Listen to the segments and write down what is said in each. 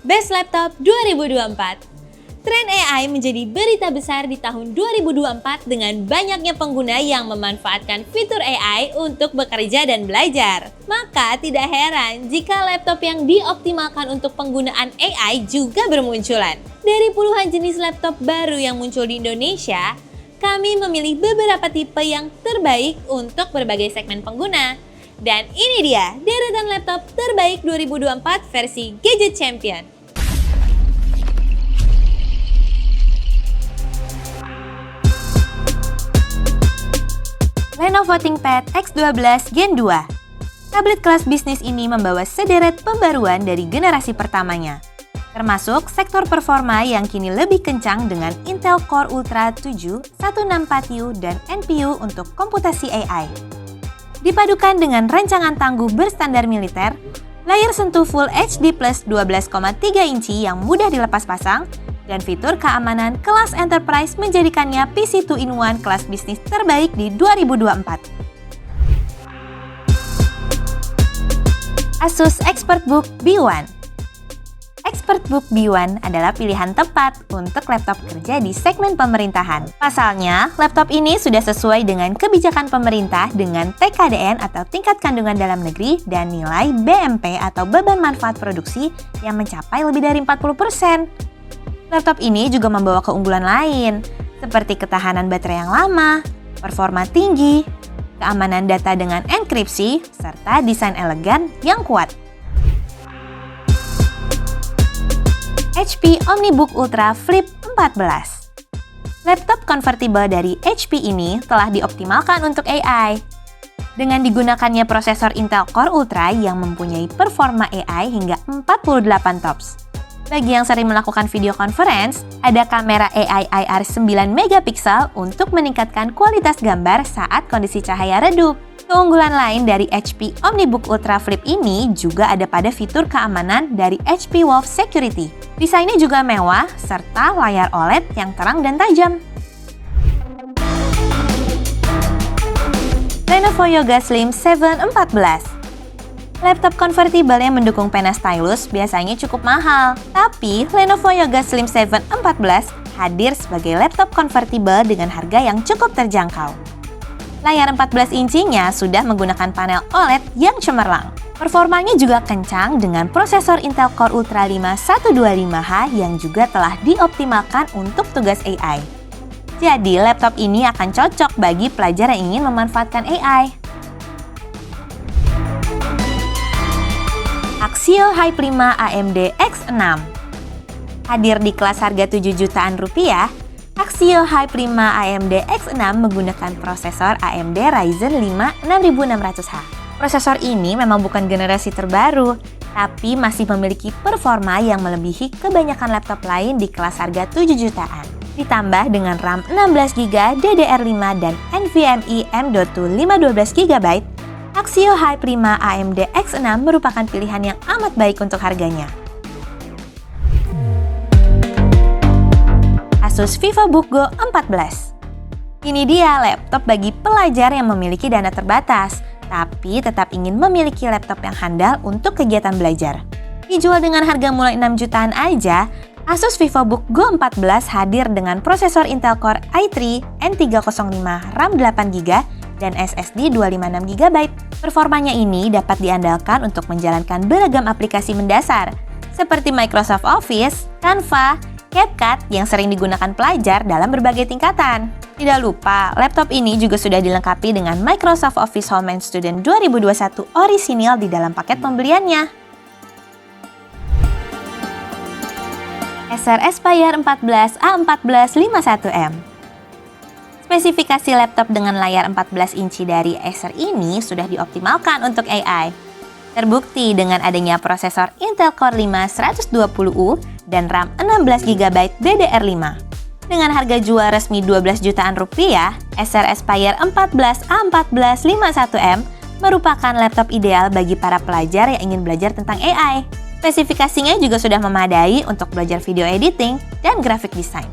Best Laptop 2024. Tren AI menjadi berita besar di tahun 2024 dengan banyaknya pengguna yang memanfaatkan fitur AI untuk bekerja dan belajar. Maka tidak heran jika laptop yang dioptimalkan untuk penggunaan AI juga bermunculan. Dari puluhan jenis laptop baru yang muncul di Indonesia, kami memilih beberapa tipe yang terbaik untuk berbagai segmen pengguna. Dan ini dia deretan laptop terbaik 2024 versi Gadget Champion. Lenovo ThinkPad X12 Gen 2. Tablet kelas bisnis ini membawa sederet pembaruan dari generasi pertamanya, termasuk sektor performa yang kini lebih kencang dengan Intel Core Ultra 7 164U dan NPU untuk komputasi AI. Dipadukan dengan rancangan tangguh berstandar militer, layar sentuh Full HD Plus 12,3 inci yang mudah dilepas pasang, dan fitur keamanan kelas enterprise menjadikannya PC 2-in-1 kelas bisnis terbaik di 2024. Asus ExpertBook B1. ExpertBook B1 adalah pilihan tepat untuk laptop kerja di segmen pemerintahan. Pasalnya, laptop ini sudah sesuai dengan kebijakan pemerintah dengan TKDN atau tingkat kandungan dalam negeri dan nilai BMP atau beban manfaat produksi yang mencapai lebih dari 40%. Laptop ini juga membawa keunggulan lain, seperti ketahanan baterai yang lama, performa tinggi, keamanan data dengan enkripsi, serta desain elegan yang kuat. HP OmniBook Ultra Flip 14. Laptop konvertibel dari HP ini telah dioptimalkan untuk AI. Dengan digunakannya prosesor Intel Core Ultra yang mempunyai performa AI hingga 48 TOPS. Bagi yang sering melakukan video conference, ada kamera AI IR 9MP untuk meningkatkan kualitas gambar saat kondisi cahaya redup. Keunggulan lain dari HP OmniBook Ultra Flip ini juga ada pada fitur keamanan dari HP Wolf Security. Desainnya juga mewah, serta layar OLED yang terang dan tajam. Lenovo Yoga Slim 714. Laptop konvertibel yang mendukung pena stylus biasanya cukup mahal. Tapi, Lenovo Yoga Slim 714 hadir sebagai laptop konvertibel dengan harga yang cukup terjangkau. Layar 14 incinya sudah menggunakan panel OLED yang cemerlang. Performanya juga kencang dengan prosesor Intel Core Ultra 5 125H yang juga telah dioptimalkan untuk tugas AI. Jadi, laptop ini akan cocok bagi pelajar yang ingin memanfaatkan AI. Axio Hype 5 AMD X6. Hadir di kelas harga 7 jutaan rupiah, Axio Hype 5 AMD X6 menggunakan prosesor AMD Ryzen 5 6600H. Prosesor ini memang bukan generasi terbaru, tapi masih memiliki performa yang melebihi kebanyakan laptop lain di kelas harga 7 jutaan. Ditambah dengan RAM 16GB DDR5 dan NVMe M.2 512GB, Axio Hype 5 AMD X6 merupakan pilihan yang amat baik untuk harganya. Asus VivoBook Go 14. Ini dia laptop bagi pelajar yang memiliki dana terbatas, tapi tetap ingin memiliki laptop yang handal untuk kegiatan belajar. Dijual dengan harga mulai 6 jutaan aja, Asus VivoBook Go 14 hadir dengan prosesor Intel Core i3 N305 RAM 8GB dan SSD 256GB. Performanya ini dapat diandalkan untuk menjalankan beragam aplikasi mendasar, seperti Microsoft Office, Canva, CapCut yang sering digunakan pelajar dalam berbagai tingkatan. Tidak lupa, laptop ini juga sudah dilengkapi dengan Microsoft Office Home and Student 2021 orisinil di dalam paket pembeliannya. Acer Aspire 14 A14 51M. Spesifikasi laptop dengan layar 14 inci dari Acer ini sudah dioptimalkan untuk AI. Terbukti dengan adanya prosesor Intel Core 5 120U dan RAM 16GB DDR5. Dengan harga jual resmi 12 jutaan rupiah, Acer Aspire 14 A14 51M merupakan laptop ideal bagi para pelajar yang ingin belajar tentang AI. Spesifikasinya juga sudah memadai untuk belajar video editing dan graphic design.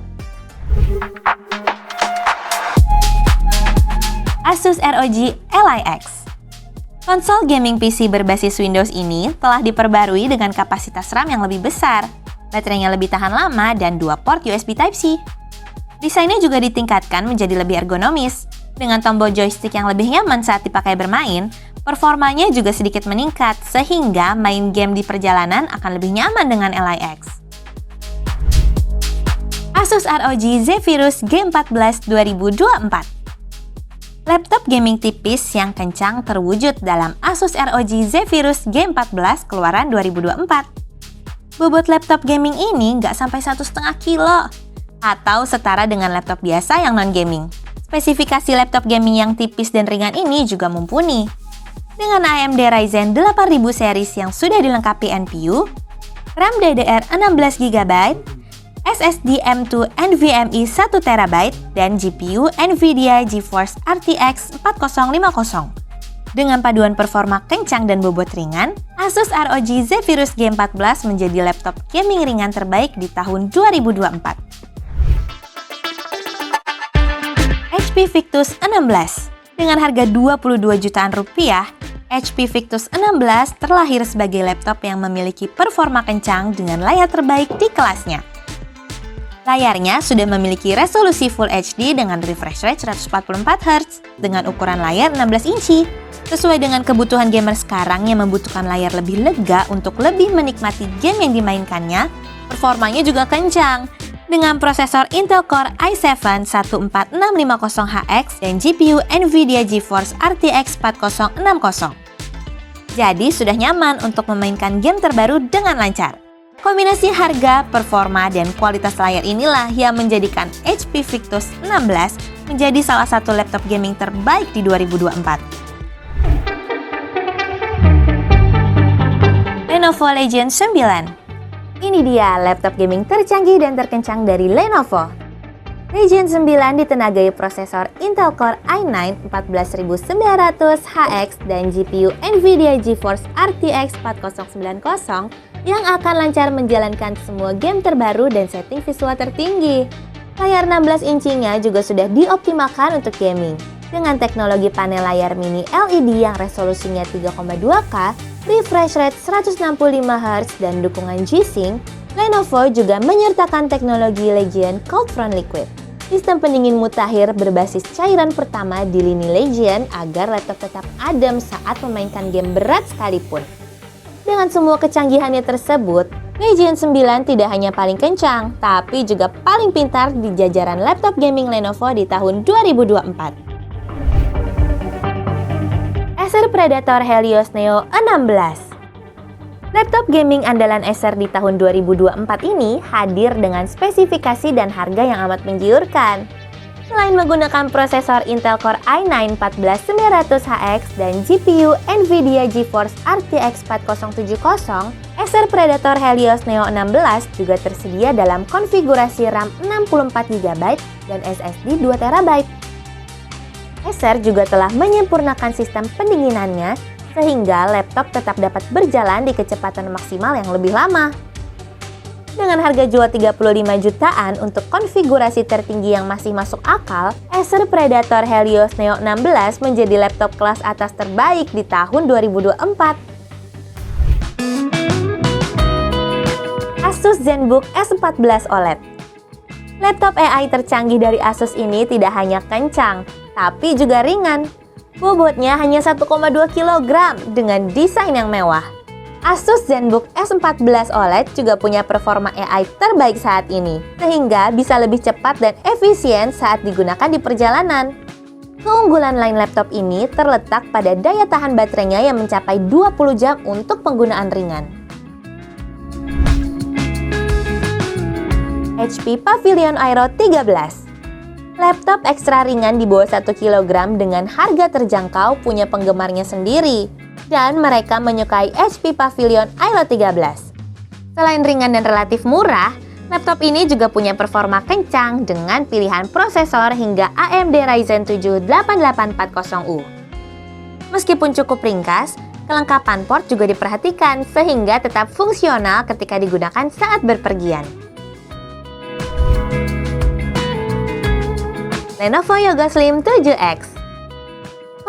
Asus ROG Ally X. Konsol gaming PC berbasis Windows ini telah diperbarui dengan kapasitas RAM yang lebih besar, baterainya lebih tahan lama, dan 2 port USB Type-C. Desainnya juga ditingkatkan menjadi lebih ergonomis. Dengan tombol joystick yang lebih nyaman saat dipakai bermain, performanya juga sedikit meningkat, sehingga main game di perjalanan akan lebih nyaman dengan LIX. Asus ROG Zephyrus G14 2024. Laptop gaming tipis yang kencang terwujud dalam Asus ROG Zephyrus G14 keluaran 2024. Bobot laptop gaming ini nggak sampai 1,5 kilo, atau setara dengan laptop biasa yang non-gaming. Spesifikasi laptop gaming yang tipis dan ringan ini juga mumpuni. Dengan AMD Ryzen 8000 series yang sudah dilengkapi NPU, RAM DDR16GB, SSD M2 NVMe 1TB, dan GPU NVIDIA GeForce RTX 4050. Dengan paduan performa kencang dan bobot ringan, Asus ROG Zephyrus G14 menjadi laptop gaming ringan terbaik di tahun 2024. HP Victus 16. Dengan harga 22 jutaan rupiah, HP Victus 16 terlahir sebagai laptop yang memiliki performa kencang dengan layar terbaik di kelasnya. Layarnya sudah memiliki resolusi Full HD dengan refresh rate 144Hz dengan ukuran layar 16 inci. Sesuai dengan kebutuhan gamer sekarang yang membutuhkan layar lebih lega untuk lebih menikmati game yang dimainkannya, performanya juga kencang. Dengan prosesor Intel Core i7 14650HX dan GPU NVIDIA GeForce RTX 4060. Jadi sudah nyaman untuk memainkan game terbaru dengan lancar. Kombinasi harga, performa, dan kualitas layar inilah yang menjadikan HP Victus 16 menjadi salah satu laptop gaming terbaik di 2024. Lenovo Legion 9. Ini dia laptop gaming tercanggih dan terkencang dari Lenovo. Legion 9 ditenagai prosesor Intel Core i9 14900HX dan GPU NVIDIA GeForce RTX 4090 yang akan lancar menjalankan semua game terbaru dan setting visual tertinggi. Layar 16 incinya juga sudah dioptimalkan untuk gaming. Dengan teknologi panel layar mini LED yang resolusinya 3,2K, refresh rate 165Hz dan dukungan G-Sync, Lenovo juga menyertakan teknologi Legion Cold Front Liquid. Sistem pendingin mutakhir berbasis cairan pertama di lini Legion agar laptop tetap adem saat memainkan game berat sekalipun. Dengan semua kecanggihannya tersebut, Legion 9 tidak hanya paling kencang, tapi juga paling pintar di jajaran laptop gaming Lenovo di tahun 2024. Acer Predator Helios Neo 16. Laptop gaming andalan Acer di tahun 2024 ini hadir dengan spesifikasi dan harga yang amat menggiurkan. Selain menggunakan prosesor Intel Core i9 14900HX dan GPU NVIDIA GeForce RTX 4070, Acer Predator Helios Neo 16 juga tersedia dalam konfigurasi RAM 64GB dan SSD 2TB. Acer juga telah menyempurnakan sistem pendinginannya sehingga laptop tetap dapat berjalan di kecepatan maksimal yang lebih lama. Dengan harga jual 35 jutaan untuk konfigurasi tertinggi yang masih masuk akal, Acer Predator Helios Neo 16 menjadi laptop kelas atas terbaik di tahun 2024. Asus ZenBook S14 OLED. Laptop AI tercanggih dari Asus ini tidak hanya kencang, tapi juga ringan. Bobotnya hanya 1,2 kg dengan desain yang mewah. Asus ZenBook S14 OLED juga punya performa AI terbaik saat ini, sehingga bisa lebih cepat dan efisien saat digunakan di perjalanan. Keunggulan lain laptop ini terletak pada daya tahan baterainya yang mencapai 20 jam untuk penggunaan ringan. HP Pavilion Aero 13. Laptop ekstra ringan di bawah 1 kg dengan harga terjangkau punya penggemarnya sendiri. Dan mereka menyukai HP Pavilion Aero 13. Selain ringan dan relatif murah, laptop ini juga punya performa kencang dengan pilihan prosesor hingga AMD Ryzen 7 8840U. Meskipun cukup ringkas, kelengkapan port juga diperhatikan sehingga tetap fungsional ketika digunakan saat berpergian. Lenovo Yoga Slim 7X.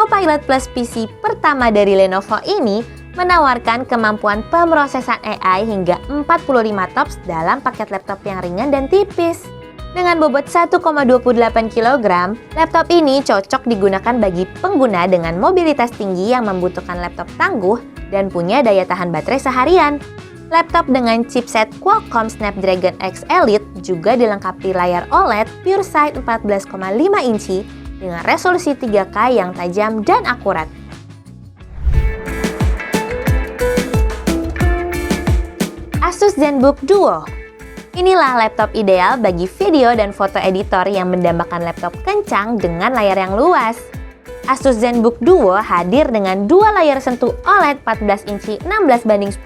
Copilot Plus PC pertama dari Lenovo ini menawarkan kemampuan pemrosesan AI hingga 45 TOPS dalam paket laptop yang ringan dan tipis. Dengan bobot 1,28 kg, laptop ini cocok digunakan bagi pengguna dengan mobilitas tinggi yang membutuhkan laptop tangguh dan punya daya tahan baterai seharian. Laptop dengan chipset Qualcomm Snapdragon X Elite juga dilengkapi layar OLED PureSight 14,5 inci dengan resolusi 3K yang tajam dan akurat. Asus ZenBook Duo. Inilah laptop ideal bagi video dan foto editor yang mendambakan laptop kencang dengan layar yang luas. Asus ZenBook Duo hadir dengan dua layar sentuh OLED 14 inci 16:10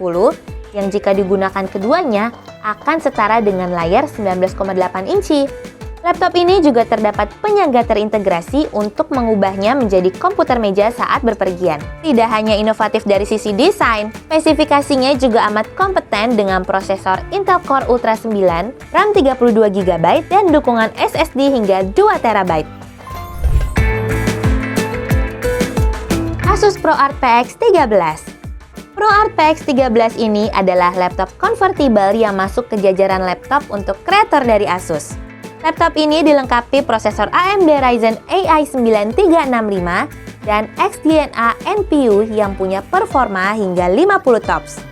yang jika digunakan keduanya akan setara dengan layar 19,8 inci. Laptop ini juga terdapat penyangga terintegrasi untuk mengubahnya menjadi komputer meja saat berpergian. Tidak hanya inovatif dari sisi desain, spesifikasinya juga amat kompeten dengan prosesor Intel Core Ultra 9, RAM 32GB, dan dukungan SSD hingga 2TB. Asus ProArt PX 13. ProArt PX 13 ini adalah laptop convertible yang masuk ke jajaran laptop untuk kreator dari Asus. Laptop ini dilengkapi prosesor AMD Ryzen AI 9 365 dan XDNA NPU yang punya performa hingga 50 TOPS.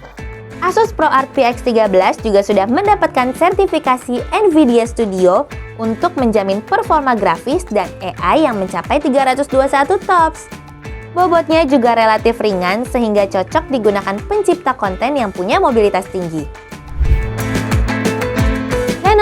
Asus ProArt PX 13 juga sudah mendapatkan sertifikasi NVIDIA Studio untuk menjamin performa grafis dan AI yang mencapai 321 TOPS. Bobotnya juga relatif ringan sehingga cocok digunakan pencipta konten yang punya mobilitas tinggi.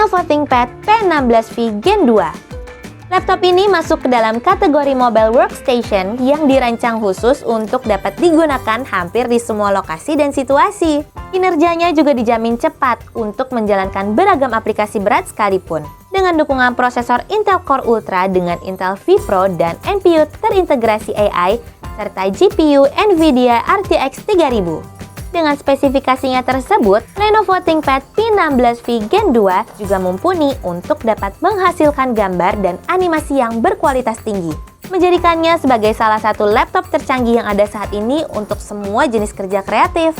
Lenovo ThinkPad P16V Gen 2. Laptop ini masuk ke dalam kategori mobile workstation yang dirancang khusus untuk dapat digunakan hampir di semua lokasi dan situasi. Kinerjanya juga dijamin cepat untuk menjalankan beragam aplikasi berat sekalipun. Dengan dukungan prosesor Intel Core Ultra dengan Intel vPro dan NPU terintegrasi AI, serta GPU NVIDIA RTX 3000. Dengan spesifikasinya tersebut, Lenovo ThinkPad P16V Gen 2 juga mumpuni untuk dapat menghasilkan gambar dan animasi yang berkualitas tinggi, menjadikannya sebagai salah satu laptop tercanggih yang ada saat ini untuk semua jenis kerja kreatif.